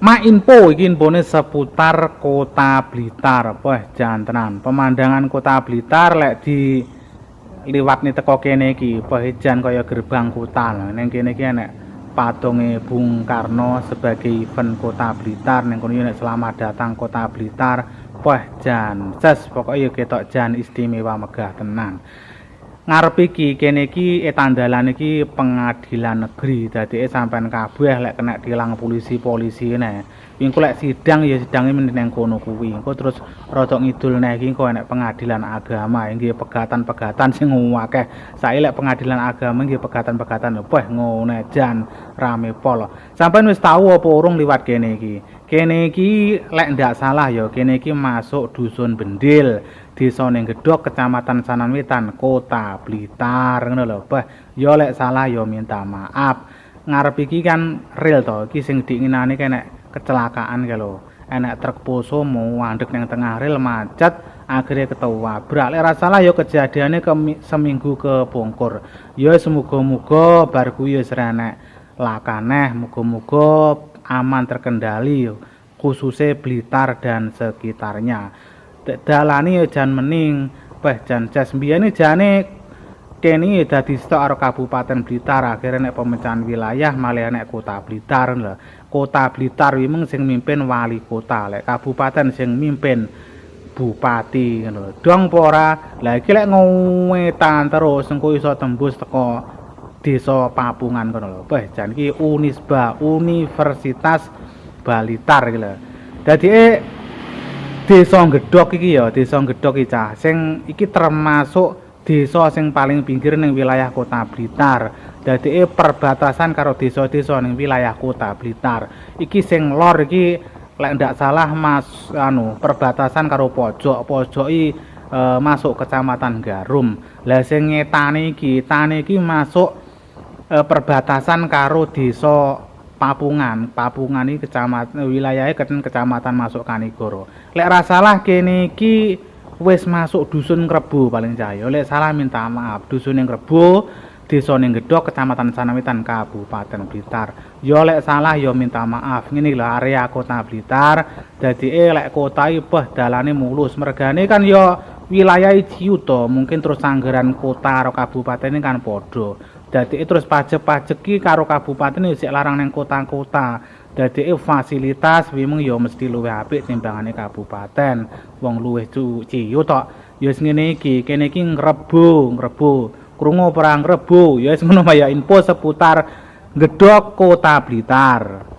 Ma info iki infone seputar Kota Blitar. Wah, jantenan. Pemandangan Kota Blitar lek di liwat nih teko kene iki, jan kaya gerbang kota. Ning kene iki enek patunge Bung Karno sebagai event Kota Blitar. Ning kono nek selamat datang Kota Blitar. Wah, jan ses pokoke ketok jan istimewa megah tenang. Ngarep iki kene iki etandalan iki pengadilan negeri. Dadi sampean kabeh lek kena tilang polisi ne. Engko lek sidang ya sidange meneng kono kuwi. Engko terus rada ngidul neh iki engko enek pengadilan agama nggih pegatan-pegatan sing akeh. Saiki lek pengadilan agama nggih pegatan-pegatan wah ngene jan rame pol. Sampeyan wis tahu apa urung liwat kene iki? Kene iki lek ndak salah ya kene iki masuk dusun Bendil, Desa ning Gedhok, Kecamatan Sanan Wetan, Kota Blitar ngono lho. Bah, ya lek salah ya minta maaf. Ngarep iki kan real to, iki sing diinginane kene kecelakaan kae lho. Enek truk poso mau andek ning tengah rel macet, akhirnya ketabrak. Lek ra salah ya kejadiane seminggu kebongkor. Ya semoga-moga bar kuwi wis enek lakaneh, muga-muga aman terkendali khususnya Blitar dan sekitarnya. Dalane ya jan mening, jan jas mbiyane jane kene dadi stok karo Kabupaten Blitar, akhirnya nek pemecahan wilayah malah nek Kota Blitar lho. Kota Blitar wimeng sing mimpin wali kota, lek kabupaten sing mimpin bupati ngono. Dong apa ora? Lah iki lek ngewetan terus engko iso tembus teko Desa Papungan kono lho. Wah, jan iki Unisba, Universitas Blitar iki lho. Dadi Desa Gedhok iki ya, Desa Gedhok iki cah. Sing iki termasuk desa sing paling pinggir ning wilayah Kota Blitar. Dadi perbatasan karo desa-desa ning wilayah Kota Blitar. Iki sing lor iki lek ndak salah Mas perbatasan karo pojok iki masuk Kecamatan Garum. Lah sing ngetane iki masuk perbatasan karo Desa Papungan. Papungan iki kecamatan wilayahe kecamatan masuk Kanigoro. Lek ra salah kene iki wis masuk dusun Krebo paling cahya. Lek salah minta maaf. Dusun ning Krebo, Desa ning Gedhok, Kecamatan Sanawitan, Kabupaten Blitar. Ya lek salah ya minta maaf. Ngene lho area Kota Blitar. Dadi lek kota iki dalane mulus. Mergane kan ya wilayah Ciu to, mungkin terus anggaran kota karo kabupaten ini kan padha. Dadi terus pajak-pajak iki karo kabupaten isih larang ning kota-kota. Dadi fasilitas memang ya mesti luwih apik timbangane kabupaten. Wong luwih ciu tok. Ya wis ngene iki, kene iki ngrebo. Krungu perang Rebo. Ya wis ngono ya info seputar Gedhok Kota Blitar.